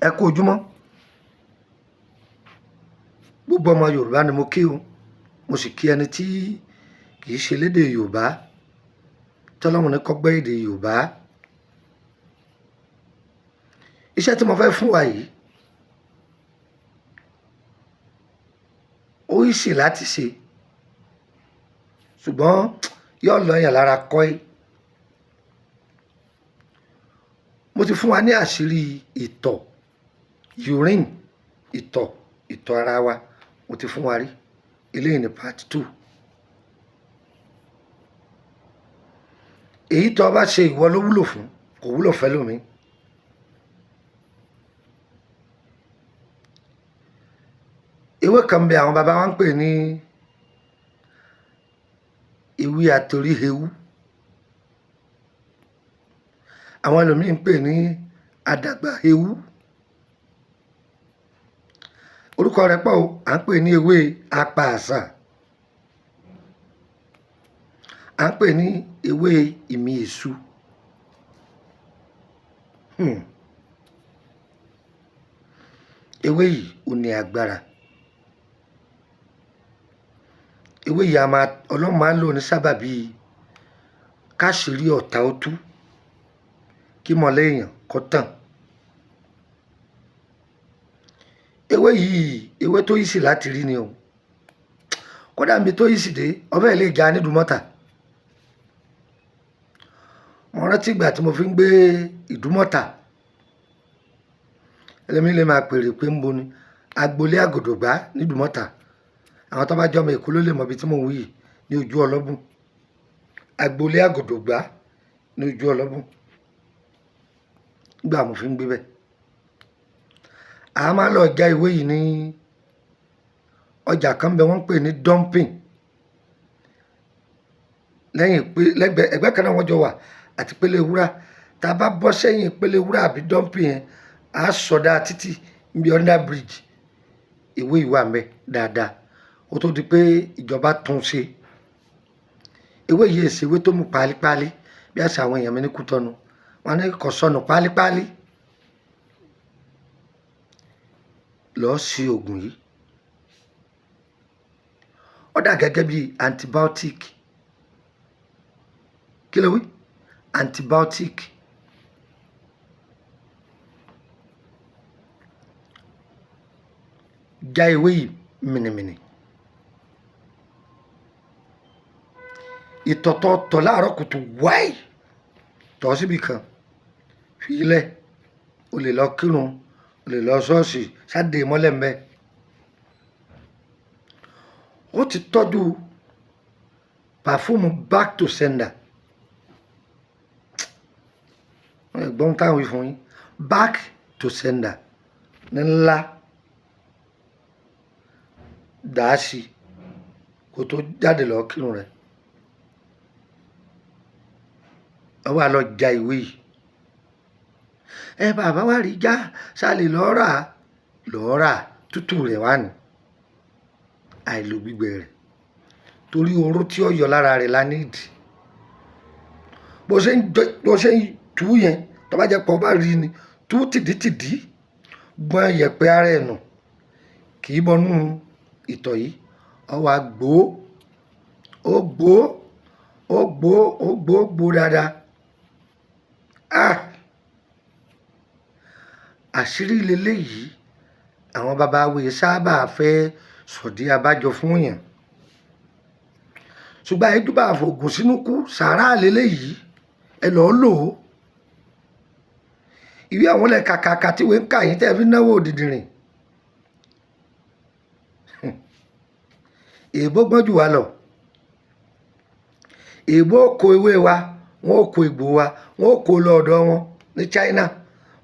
ẹ kú ojúmọ́ gbogbo ọmọ Yorùbá ni mo kí o mo sì kí ẹni tí kì í ṣe lédè Yorùbá tọ́lọ́run ní kó gbọ́ èdè Yorùbá. Iṣẹ́ tí mo fẹ́ fún wa yìí ó easy láti ṣe ṣùgbọ́n yóò lọ yàn lára kọ́ ẹ́. Mo ti fún wa ní àṣírí ìtọ̀ urine ìtọ̀ ara wa mo ti fún wa rí, eléyìí ní part 2. Èyí tó bá ṣe ìwọ ló wúlò fún, kò wúlò fẹ́ lómi. Ewé kan bẹ àwọn bàbá wa ń pè ní ewé àtorí ewu, àwọn ẹlòmíín pè ní àdàgbà ewu. Orúkọ rẹ̀ pọ̀ o, à ń pè ní ewé apààsà, à ń pè ní ewé ìmì èṣù. Ewé yìí ò ní agbára. Ewé yìí Ọlọ́run máa ń lò ní sábàbí káṣírí ọ̀tá ó tú, kí mọ́lẹ̀ èèyàn kó tàn. Ewé yìí ewé tó easy láti rí ni o, kódà níbi tó easy dé ọbẹ̀ lè já nídùúmọ́tà. Mo rántí ìgbà tí mo fi ń gbé ìdúmọ́tà, ẹlẹ́mìí lè máa pèrè pé ń bo ni agboolé àgòdògbá nídùúmọ́tà. Àwọn tó bá jọ ọmọ Èkó ló lè mọ ibi tí mò ń wí yìí, ní ojú ọlọ́bùn. Agboolé àgòdògbá ní ojú ọlọ́bùn nígbà mo fi ń gbé bẹ́ẹ̀. A máa lọ já ewé yìí ní ọjà kan bẹ wọ́n ń pè ní dumping, ẹgbẹ́ kan náà wọ́n jọ wà àti pélé wúrà. Tá a bá bọ́ sẹ́yìn pélé wúrà àbí dumping yẹn, a sọdá títì níbi under bridge. Ewé yìí wà ńbẹ̀ dáadáa ó tó di pé ìjọba tún ṣe. Ewé yìí èsì ewé tó mú pálípálí bí àṣà àwọn èèyàn mi ní Kútọ́nù, wọn ní kò sọnù pálípálí. Lọ́ọ́ sí oògùn yìí, ó dà gẹ́gẹ́ bí antibiotic. Kí ló wí? Antibiotic. Já ewé yìí mìnìmìnì. Ìtọ̀tọ̀ láàárọ̀ kùtù wáì tọ̀ síbi kan fi ilẹ̀, o lè lọ kírun, o lè lọ ṣọ́ọ̀ṣì, ṣáde mọ́lẹ̀ mbẹ́. Ó ti tọ́jú pàfúmù back to sender. Ẹ̀gbọ́n táwọn wí fún yín, back to sender ní ńlá dàá sí kó tó jáde lọ kírun rẹ̀. Ó wá lọ já ìwé yìí. Bàbá wa rí já ṣáàlì lọ́ọ́ rà tútù rẹ̀ wá ní àìlò gbígbẹ rẹ̀, torí oró tí ó yọ lára rẹ̀ la nídìí. Bó ṣe ń tú yẹn, tó bá jẹ́ pọ̀ bá rí ni, tú tìdítìdí, gbọ́n yẹ̀pẹ̀ ara ẹ̀ nù, kì í bọnú ìtọ̀ yìí. Ó wá gbó dáadáa. Àṣírí leléyìí àwọn bàbá wa sábà fẹ́ sọ̀dí abájọ fún yàn, ṣùgbọ́n àìdúbà àfògùn sínú kú sàárà leléyìí, ẹ lọ́ọ́ lò ó. Ìwé àwọn ilẹ̀ kàkàkà tí wọ́n ń kà yín tẹ́ fi náwó òdìdìrìn. Èèbó gbọ́n jù wá lọ. Èèbó kó ewé wa, wọ́n ó kó egbò wa, wọ́n ó kó lọ ọ̀dọ̀ wọn ní China,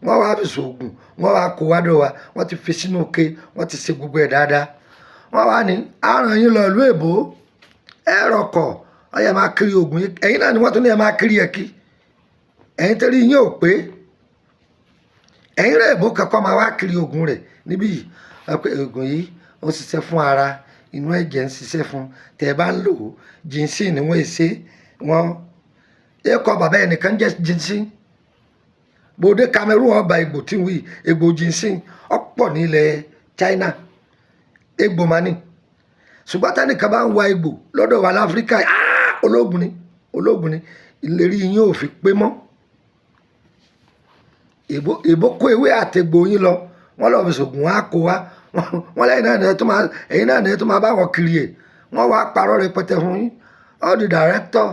wọ́n wá fi ṣoògùn, wọ́n wá kó wá dọ̀ wa, wọ́n ti fi sínú ike, wọ́n ti ṣe gbogbo ẹ̀ dáadáa. Wọ́n wá ní àrùn yín lọ ìlú èbó, ẹ̀rọ kọ̀ ọ̀yà máa kiri oògùn yìí. Ẹ̀yin náà ni wọ́n tún ní ẹ̀ máa kiri ẹ̀ kí. Ẹ̀yin tẹ́lẹ̀ yín ò pé ẹ̀yin rẹ̀ èbó kankan máa wá kiri oògùn rẹ̀ níbí yìí. Oògùn yìí ó ń ṣiṣẹ́ fún ara, inú ẹ̀jẹ̀ ń ṣiṣẹ́ fún. Tẹ́ ẹ bá ń lò ó, ginseng ni wọ́n ṣe wọ́n. Ẹ̀kọ́ bàbá ẹnìkan jẹ́ ginseng, bòde Cameroon ọba egbò tí ń wí egbò jínsìn ọ̀pọ̀ ní ilẹ̀ China egbò mani ṣùgbọ́n tẹ́nìkan bá ń wa egbò lọ́dọ̀ wa láfíríkà ológun ni ìlérí yín ò fi pé mọ́ èbó kó ewé àtẹ̀gbò yín lọ wọ́n lọ́ọ́ fi ṣògùn wá kó wá wọ́n lẹ́yìn náà ní ẹ̀ tó máa bá wọn kiri ẹ̀ wọ́n wá parọ́ rẹpẹtẹ fún yín all the director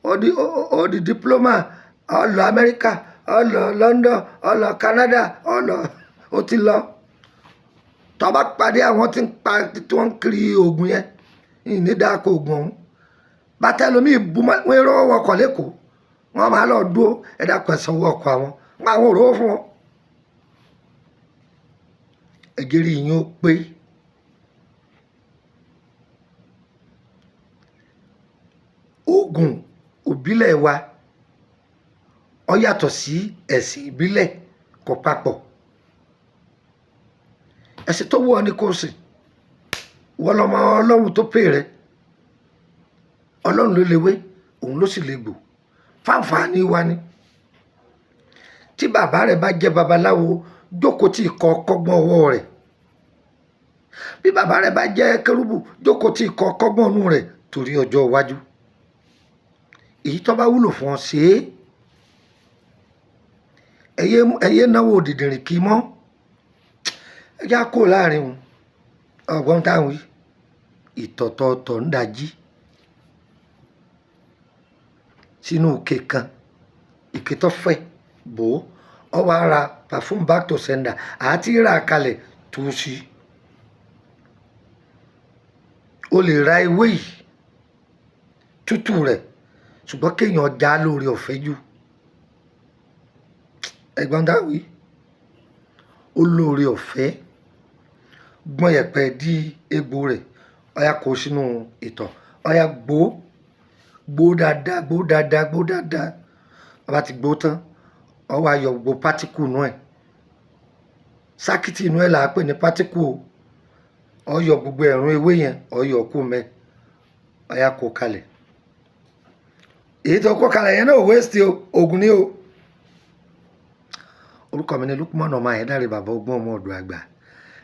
all the diploma all lọ America all lọ London all lọ Canada all lọ ó ti lọ tó bá pàdé àwọn tí wọ́n ń kiri oògùn yẹn ní dáko oògùn ọ̀hún bàtà lómi ìbúmọ́ wọ́n rọ́ ọkọ̀ lẹ́kọ̀ọ́ wọ́n máa lọ dúró ẹ̀dá pẹ̀sán owó ọkọ̀ àwọn òróró fún wọn ẹ̀gẹ́rì yín ó pé oògùn òbílẹ̀ wa ó yàtọ̀ sí ẹ̀sìn ìbílẹ̀ kò papọ̀ ẹ̀sìn tó wù ọ́ ní kò sìn wọ́n lọ́mọ ọlọ́run tó pè rẹ̀ ọlọ́run ló léwé òun ló sì lè gbò fáǹfààní wa ni tí bàbá rẹ̀ bá jẹ́ babaláwo jókòó tí ikọ̀ kọ́gbọ́n ọwọ́ rẹ̀ bí bàbá rẹ̀ bá jẹ́ kérúbù jókòó tí ikọ̀ kọ́gbọ́n ọnú rẹ̀ torí ọjọ́ iwájú èyí tó bá wúlò fún ọ ṣe é ẹyẹ náwó òdìdìrìn kì í mọ́ ẹ já kó láàrin wọn ọgbọ́n táwọn yìí ìtọ̀tọ̀ọ̀tọ̀ ń dají sínú òkè kan ìké tó fẹ̀ bò ó wá ra perfume back to sender àti ra kalẹ̀ tó sí o lè ra ewé yìí tútù rẹ̀ ṣùgbọ́n kéèyàn já lórí ọ̀fẹ́ jù ẹ̀gbọ́n dáwì ó lórí ọ̀fẹ́ gbọ́n yẹ̀pẹ̀ dí egbò rẹ̀ ọ̀yà kó sínú ìtọ̀ ọ̀yà gbó dáadáa ọba ti gbó tán ó wá yọ gbogbo pátíkù inú ẹ̀ sákìtì inú ẹ̀ là á pè ní pátíkù ó yọ gbogbo ẹ̀rún ewé yẹn ó yọ kú mẹ́ ọ̀yà kó kalẹ̀ èyí tó kó kalẹ̀ yẹn náà wéṣítì oògùn ní o orúkọ mi ni Lukman ọmọ Ayédáre bàbá ọgbọ́n ọmọ ọ̀dọ̀ àgbà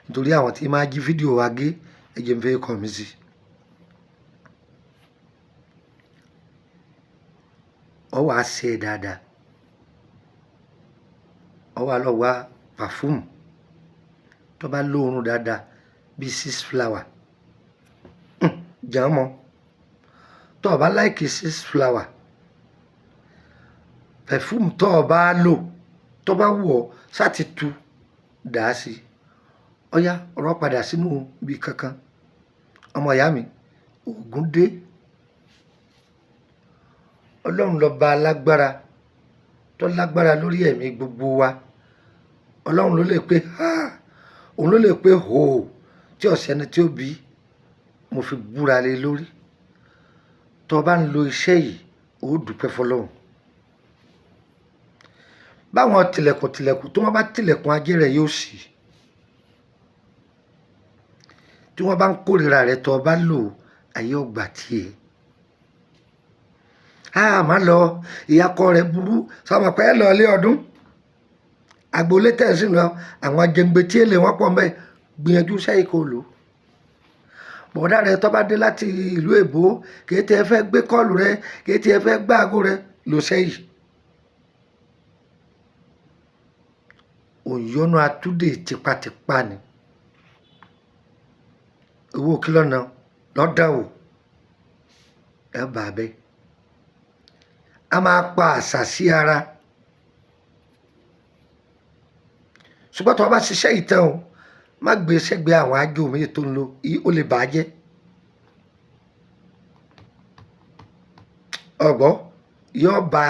nítorí àwọn tí máa jí fídíò wa gé ẹ̀jẹ̀ ń fẹ́ kọ́ mi sí ọ wàá ṣe dáadáa ọ wàá lọ wá pàfúmù tó bá lóorun dáadáa bíi 6 flower jàn mọ́ tó o bá láìkì 6 flower pẹ̀fúmù tó o bá lò tó bá wù ọ́ sáti tu dà á sí ọ̀yá ọ̀rọ̀ padà sínú ibi kankan ọmọ ìyá mi ògùn dé ọlọ́run lọ́ba alágbára tó lágbára lórí ẹ̀mí gbogbo wa ọlọ́run ló lè pé òun ló lè pé hò tí ọ̀sẹ́ni tí ó bí mo fi búra lé lórí tó o bá ń lo iṣẹ́ yìí ó dúpẹ́ fọlọ́run báwọn tilẹ̀kùn tó wọ́n bá tilẹ̀kùn ajé rẹ̀ yóò ṣí tí wọ́n bá ń kórìíra rẹ̀ tó o bá lò ayé ọgbà tiẹ̀ má lọ ìyàkọ rẹ̀ burú sọmọ pé ẹ lọ ilé ọdún agboolé tẹ̀sí lọ àwọn jẹ̀ǹgbẹ̀ tí èlé wọn pọ̀ mẹ́ gbìyànjú sẹ́yìn kò lò bọ̀dá rẹ̀ tó bá dé láti ìlú èbó kìí tí ẹ fẹ́ gbé kọ́ọ̀lù rẹ̀ kìí tí ẹ fẹ́ gbá aago rẹ̀ lò sẹ́yìn òyọ́nú atúndè tipátipá ni owó kìlọ̀ náà lọ́dàn wò ẹ bà bẹ́ẹ̀ a máa pa àṣà sí ara ṣùgbọ́n tó o bá ṣiṣẹ́ ìtàn o má gbé sẹ́gbẹ̀ẹ́ àwọn àjò mi tó ń lo ó lè bàá jẹ́ ọ̀gbọ́n yóò ba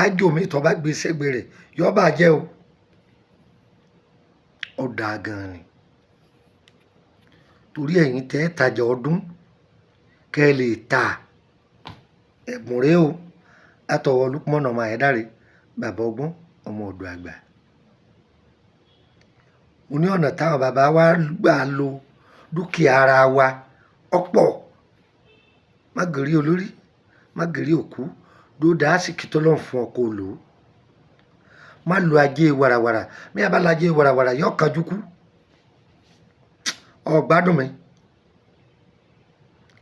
àjò mi tó bá gbé sẹ́gbẹ̀ẹ́ rẹ̀ yóò bàá jẹ́ o ó dáa gan-an ni torí ẹ̀yin tẹ́ ẹ tajà ọdún kẹ́ ẹ lè ta ẹ̀bùn rẹ o látọwọ́ Lukman ọmọ Ayédáre bàbá ọgbọ́n ọmọ ọ̀dọ̀ àgbà mo ní ọ̀nà táwọn bàbá wa gbà lo dúkìá ara wa ọ̀pọ̀ má gèrí olórí má gèrí òkú ló dá àsìkí tó lọ́n fún ọkọ̀ lò ó má lo ajé wàràwàrà bí a bá lajé wàràwàrà yọ kanjú kú ọgbádùn mi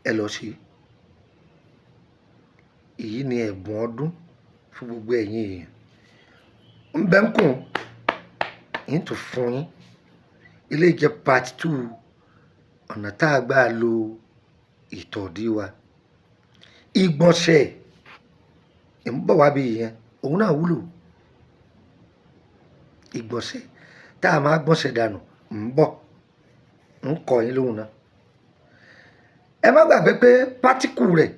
ẹ lọ sí èyí ni ẹ̀bùn ọdún fún gbogbo ẹ̀yin èèyàn ń bẹ́ ń kùn yín tó fún yín ilé jẹ́ part 2 ọ̀nà tá a gbà lo ìtọ̀dí wa ìgbọ̀nsẹ̀ ń bọ̀ wá bí yẹn òun náà wúlò ìgbọ̀nsẹ̀ tá a máa gbọ̀nsẹ̀ dànù ń bọ̀ ń kọ́ yín lóhùn náà ẹ má gbàgbé pé pátíkù rẹ̀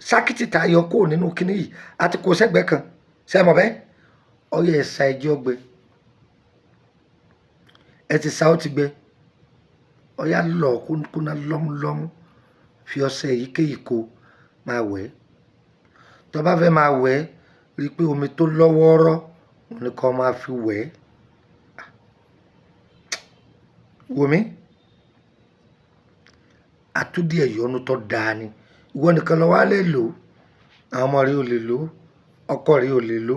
sákìtì tá a yọ kúrò nínú kinní yìí àti kó sẹ́gbẹ̀ẹ́ kan sẹ́mọ̀ bẹ́ẹ̀ ọyẹ ẹ̀sà ẹjẹ́ ọgbẹ ẹ ti sa ó ti gbẹ ọyá lọ kúnná lọ́múlọ́mú fi ọṣẹ èyíkéyìí kó máa wẹ̀ tó bá fẹ́ máa wẹ̀ rí i pé omi tó lọ́wọ́ọ́rọ́ òun ni kò máa fi wẹ̀ wò mí àtúndì ẹ̀yọ́nú tó dáa ni ìwọ nìkan lọ wá lè lò àwọn ọmọ rẹ ò lè lò ọkọ rẹ ò lè lò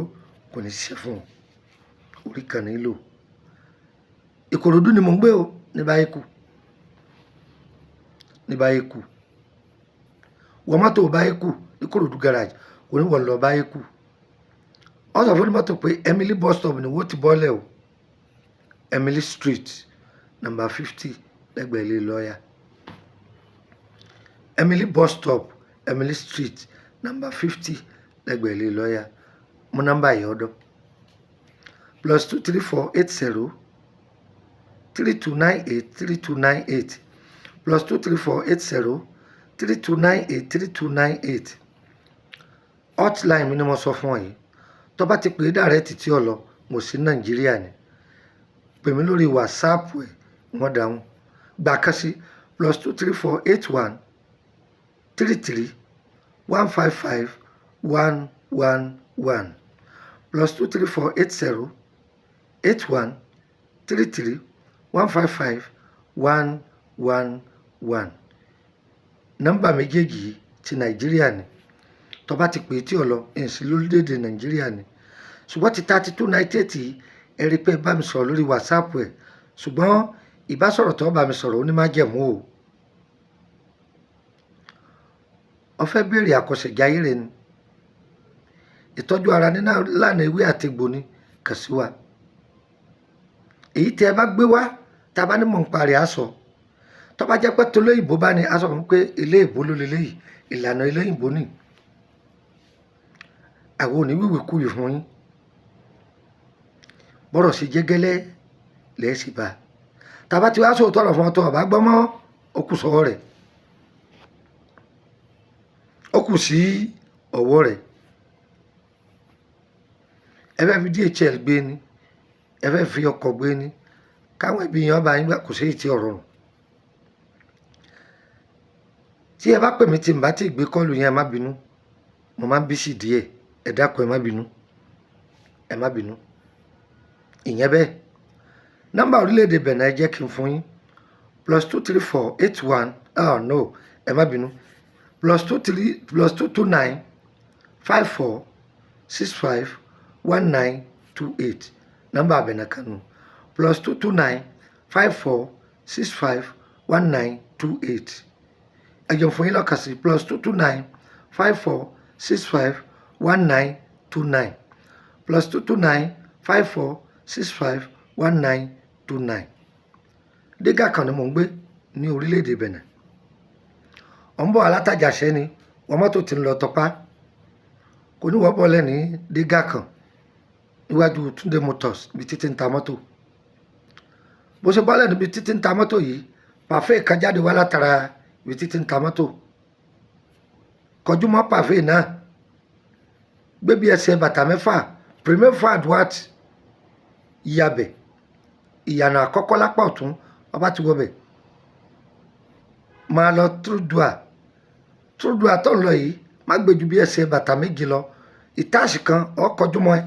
kò ní ṣe fún orí kan nílò Ìkòròdú ni mò ń gbé o ní Báyìíkù wọ́n mọ́tò Báyìíkù Ìkòròdú garage kò ní wọ́n lọ Báyìíkù wọ́n sọ fún mọ́tò pé Emily bus stop ni wọ́n ti bọ́lẹ̀ o Emily street number 50 lẹ́gbẹ̀ẹ́ ilé lọ́ọ̀yà Emily bus stop Emily street number 50 lẹ́gbẹ̀ẹ́ ilé lọ́ọ̀yà mú nọ́mbà yìí ọ̀dọ̀ +23480 3298 3298 +23480 3298 3298 hotline mi ni mo sọ fún ọ yìí tó bá ti pè é dàrẹ́tì tí ọ lọ mo sí Nàìjíríà ni pè mí lórí WhatsApp ẹ̀ wọ́n dáhùn gbà kan sí +23481 33 155 111 +23480 81 33 155 111 nọ́mbà méjèèjì ti Nàìjíríà ni tó bá ti pè é tí ọ lọ èsì lórílẹ̀‐èdè Nàìjíríà ni ṣùgbọ́n ti 3298 ẹ rí pé bá mi sọ̀rọ̀ lórí WhatsApp ẹ̀ ṣùgbọ́n ìbásọ̀rọ̀ tó bá mi sọ̀rọ̀ ó ní má jẹ̀mú o ó fẹ́ béèrè àkọsẹ̀jáyé rẹ ni ìtọ́jú ara nínú lánàá ewé àtegbò ni kàn sí wa èyí tí ẹ bá gbé wá tá a bá ní mọ̀ ń parí aṣọ tó bá jẹ́ pé tolóyìnbó bá ní aṣọ fún pé ilé ìbò ló lélẹ́yìí ìlànà ilé ìbò ni àwọn òní wíwì kú yìí fún yín bọ́rọ̀ sí jẹ́gẹ́lẹ́ lẹ́ẹ̀sì bá tá a bá ti wá sóòótọ́ ọ̀rọ̀ fún ọtọ́ ọ̀bá gbọ́mọ́ ó kù sọ́wọ́ rẹ̀ ó kù sí ọwọ́ rẹ̀ ẹ fẹ́ fi DHL gbé ni ẹ fẹ́ fi ọkọ̀ gbé ni káwọn ẹbí yẹn ọba yín gbà kò sí èyí tí ọ̀rọ̀ rùn tí ẹ bá pè mí tí n bá ti gbé kọ́ọ̀lù yẹn ẹ má bínú mo máa ń bí sí díẹ̀ ẹ dákun ẹ má bínú ìyẹn bẹ́ẹ̀ nọ́mbà orílẹ̀-èdè Benin ẹ jẹ́ kí n fún yín +23481 no ẹ má bínú +229 54 65 1928 nọ́mbà Benin kanu +229 54 65 1928 ẹjọ fún yín lọ́kàn sí +229 54 65 1929 +229 54 65 1929 dígà kan ni mò ń gbé ní orílẹ̀-èdè Benin ọ̀ ń bọ̀ alátàjàṣẹ́ ni wọ́n mọ́tò ti ń lọ tọpá kò ní wọ́n bọ́lẹ̀ ní dígà kan níwájú Túndé Motors ibi títí ń ta mọ́tò bó ṣe bọ́lẹ̀ níbi títí ń ta mọ́tò yìí pàfẹ́ kan jáde wá látara ibi títí ń ta mọ́tò kọjú mọ́ pàfẹ́ náà gbé bí ẹsẹ̀ bàtà mẹ́fà premier fad wat ìyàbẹ̀ ìyànà àkọ́kọ́ lápá ọ̀tún ọba ti wọbẹ̀ máa lọ Todaju tó ń lọ yìí má gbé ju bí ẹsẹ̀ bàtà méjì lọ ìtaàsì kan ó kọjú mọ́ ẹ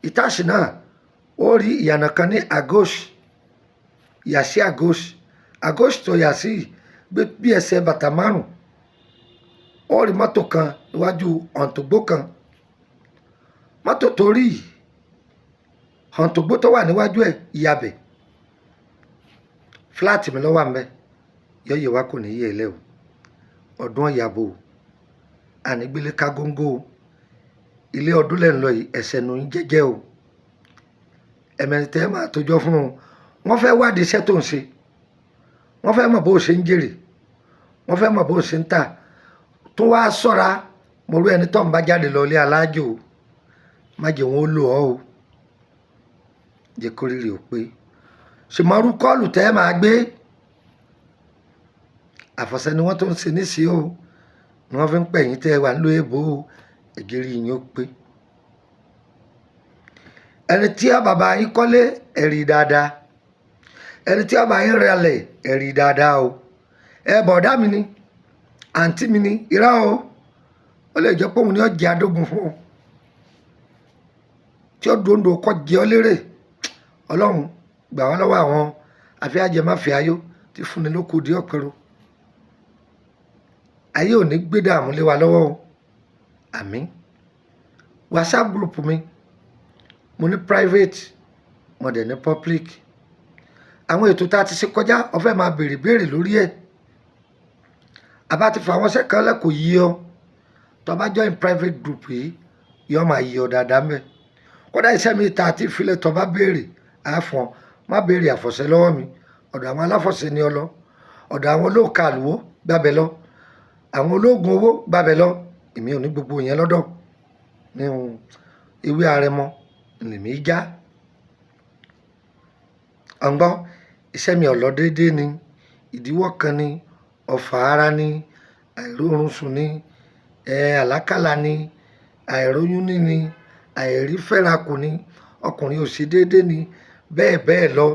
ìtaàsì náà ó rí ìyànà kan ní agosh yàsí agosh tó yàsí bí ẹsẹ̀ bàtà márùn ó rí mọ́tò kan níwájú ọ̀ǹtògbó kan mọ́tò tó rí hàn tó gbó tó wà níwájú ẹ̀ ìyàbẹ̀ fúláàtì mi lọ́wọ́ àmẹ́ yọ̀yẹ̀ wa kò ní yẹ ẹ lẹ́ o ọdún ọ̀yàbò ànígbélé ká góńgó o ilé ọdún lẹ́ ń lọ yìí ẹ̀sẹ̀ nù ń jẹ́jẹ́ o ẹ̀mẹ̀rin tẹ́ máa tójọ́ fún un wọ́n fẹ́ wádìí iṣẹ́ tó ń ṣe wọ́n fẹ́ mọ̀ bó ṣe ń jèrè wọ́n fẹ́ mọ̀ bó ṣe ń tà tó wá sọ́ra mo rú ẹni tó ń bá jáde lọ ilé alájò má jẹ́ wọn ó lò ọ́ o jẹ́ kó rírì ó pé ṣùgbọ́n rú kọ́ọ̀lù tẹ́ máa gbé àfọ̀ṣẹ ni wọ́n tó ń ṣe níṣìí o ni wọ́n fi ń pẹ̀yìn tẹ́ wà nílò èbó o ẹ̀gẹ́rì yín ó pé ẹni tí a bàbá yín kọ́lé ẹ̀rí dáadáa ẹni tí a bàbá yín rẹlẹ̀ ẹ̀rí dáadáa o ẹ bọ̀dá mi ni àǹtí mi ni irá o ó lè jẹ́ pé òun ni ó jẹ́ adógun fún ọ tí ó dòńdò kọ́ jẹ́ ọ lérè ọlọ́run gbà wá lọ́wọ́ àwọn àfíàjẹmáfíà ayó tí fúnni ló kù di ọ̀pẹ̀rọ ayé ò ní gbé dààmú lé wa lọ́wọ́ o àmín whatsapp group mi mo ní private mo dẹ̀ ní public àwọn ètò tá a ti ṣe kọjá o fẹ́ máa béèrè lórí ẹ̀ àbá ti fà wọ́n sẹ́kàn lẹ́kọ̀ọ́ yí ọ tó bá join private group yìí yọ máa yí ọ dáadáa mẹ́ kódà iṣẹ́ mi ta àti ìfilẹ̀ tó bá béèrè àfọ̀n má béèrè àfọ̀ṣẹ lọ́wọ́ mi ọ̀dọ̀ àwọn aláfọ̀ṣẹ ni ọ lọ ọ̀dọ̀ àwọn olóòkà àlùwọ́ gbàbẹ̀ lọ àwọn olóògùn owó gbàbẹ̀ lọ èmi ò ní gbogbo yẹn lọ́dọ̀ ní ewé àrẹ̀mọ lèmi já ọ̀ngbọ́n iṣẹ́ mi ò lọ déédéé ni ìdíwọ́ kan ni ọ̀fà ara ni àìrórun sùn ni àlákàlà ni àìróyún ní àìrí fẹ́rakù ni ọkùnrin ò sí déédéé ni bẹ́ẹ̀ bẹ́ẹ̀ lọ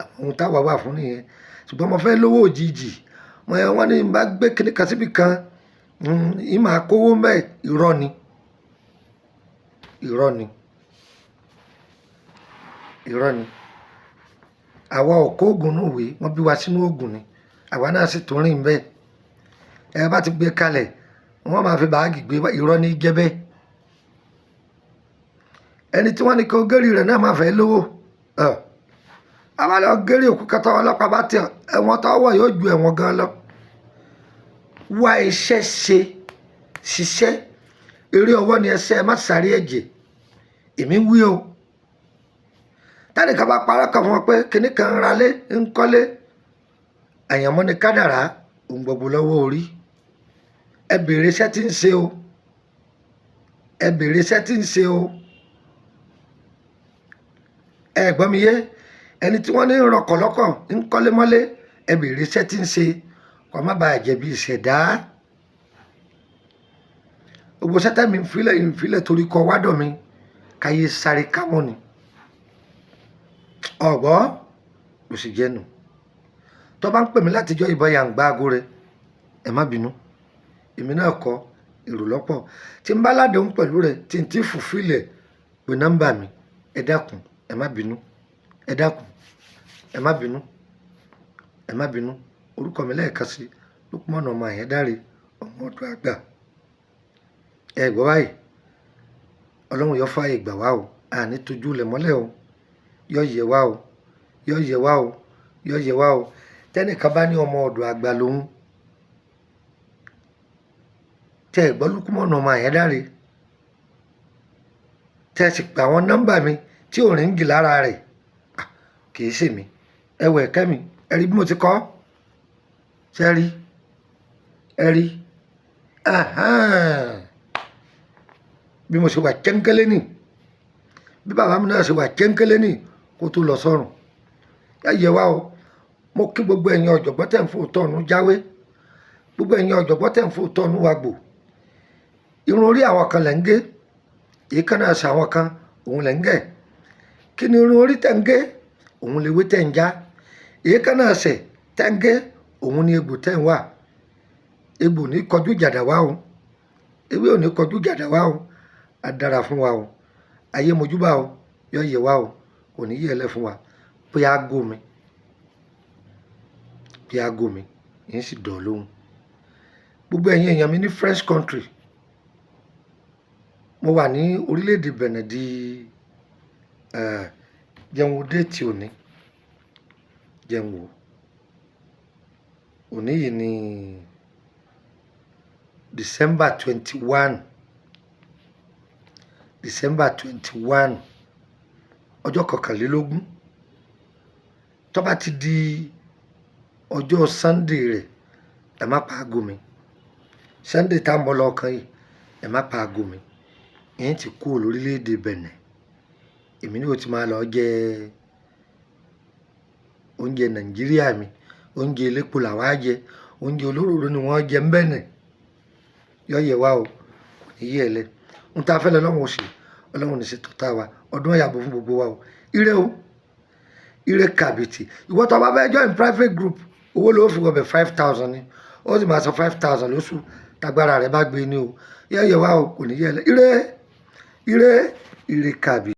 àwọn ohun táwa wà fún nìyẹn ṣùgbọ́n mo fẹ́ lówó òjijì wọ́n ní bá gbé kíní kan síbi kan yìí máa kówó mẹ́ irọ́ ni irọ́ ni irọ́ ni àwa ò kó oògùn náà wé wọ́n bí wa sínú oògùn ni àwa náà sì tún rìn bẹ́ẹ̀ ẹ bá ti gbé kalẹ̀ wọ́n máa fi báàgì gbé irọ́ ní jẹ́ bẹ́ẹ̀ ẹni tí wọ́n ní kó gẹ́rì rẹ̀ náà máa fẹ́ lówó àwa lọ gẹ́rì òkú kẹta ọlọ́pàá bá tẹ ẹ̀wọ̀n tó wọ̀ yóò ju ẹ̀wọ̀n gan lọ wá iṣẹ́ ṣe ṣiṣẹ́ eré ọwọ́ ni ẹsẹ̀ má sáré ẹ̀jẹ̀ èmi wí o tẹ́nìkan bá parọ́ kan fún wọn pé kinní kan ń ralé ń kọ́lé àyànmọ́ ni kádàrá òun gbogbo lọ́wọ́ orí ẹ bèrè iṣẹ́ tí ń ṣe o ẹ bèrè iṣẹ́ tí ń ṣe o ẹ gbọ́ mi yé ẹni tí wọ́n ní rọkọ̀lọ́kọ̀ ń kọ́lé mọ́lé ẹ bèrè iṣẹ́ tí ń ṣe kó má bàa jẹ̀bi ìṣẹ̀dá gbogbo sẹ́tẹ̀ mi ń filẹ̀ torí kọ wádọ̀ mi káyé sáré kámọ́ ni ọ̀gbọ́ ló sì jẹ́nu tó bá ń pè mí látijọ́ ìbọn yà ń gbá aago rẹ ẹ má bínú èmi náà kọ èrò lọ́pọ̀ tí ń bá ládùn pẹ̀lú rẹ tí ń tí fùfílẹ̀ pé nọ́mbà mi ẹ dákun ẹ má bínú ẹ dákun ẹ má bínú ẹ má bínú orúkọ mi lẹ́ẹ̀kan sí Lókùmọ̀nà ọmọ Àyẹ́dáre ọmọ ọ̀dọ̀ àgbà ẹ gbọ́ báyìí ọlọ́run yọ fààyè gbà wá o àní tójú lẹ̀ mọ́lẹ̀ o yọ yẹ wá o yọ yẹ wá o yọ yẹ wá o tẹ́nìkan bá ní ọmọ ọ̀dọ̀ àgbà lòun tẹ́ ẹ gbọ́ Lókùmọ̀nà ọmọ Àyẹ́dáre tẹ́ ẹ sì pè àwọn nọ́mbà mi tí ò ríngì lára rẹ̀ kì í ṣèmi ẹ wọ ẹ̀kẹ́ mi ẹ rí bí mo ti kọ́ ṣe rí ẹ rí bí mo ṣe wà jẹ́ńkẹ́lẹ́ nì bí bàbá mi náà ṣe wà jẹ́ńkẹ́lẹ́ nì kó tó lọ sọ́run ẹ yẹ wá o mo kí gbogbo ẹ̀yin ọ̀jọ̀gbọ́n tẹ̀ ń fò tọ́nu jáwé gbogbo ẹ̀yin ọ̀jọ̀gbọ́n tẹ̀ ń fò tọ́nu wàgbò irun orí àwọn kan lẹ̀ ń gé èékánná ẹsẹ̀ àwọn kan òun lẹ̀ ń gẹ̀ kí ni irun orí tẹ̀ ń gé òun lè wé tẹ̀ ń já èékánná ẹsẹ̀ tẹ̀ ń gé òun ni egbò tẹ̀ ń wà egbò ní kọjú jàdà wá o ewé ò ní kọjú jàdà wá o á dára fún wa o ayé mojúbà o yọ yẹ wá o kò ní yẹ ẹlẹ́ fún wa pé aago mi yìí sì dọ̀ lóhùn gbogbo ẹ̀yin èèyàn mi ní French country mo wà ní orílẹ̀-èdè Benin di jẹun wo déètì òní, jẹun wo òní yìí ní December 21 ọjọ́ kọkànlélógún. Tó bá ti di ọjọ́ Sunday rẹ̀ ẹ má pa aago mi, Sunday tá a mọ́ lọ́ọ̀kan yìí ẹ má pa aago mi. Ẹ̀yin ti kúrò lórílẹ̀‐èdè Benin, èmi ni ó ti máa lọ jẹ oúnjẹ Nàìjíríà mi, oúnjẹ elépo làwa jẹ, oúnjẹ olóróró ni wọ́n jẹ ń Benin. Yọ yẹ wá o, kò ní yẹ ẹ lẹ. Ń ta fẹ́ lọ lọ́wọ́ òsì ọlọ́run ní ṣe tó tá wa, ọdún ọ̀yàbọ̀ fún gbogbo wa o. Ire o, ire kàbìtì. Ìwọ tó bá bẹ́ẹ̀ join private group, owó ló fi wọbẹ̀ 5,000 ni, ó sì máa san 5,000 lóṣù tágbára rẹ̀ bá gbé ni o. Yọ yẹ wá o, kò ní yẹ ẹ lẹ. Ire kàbìtì.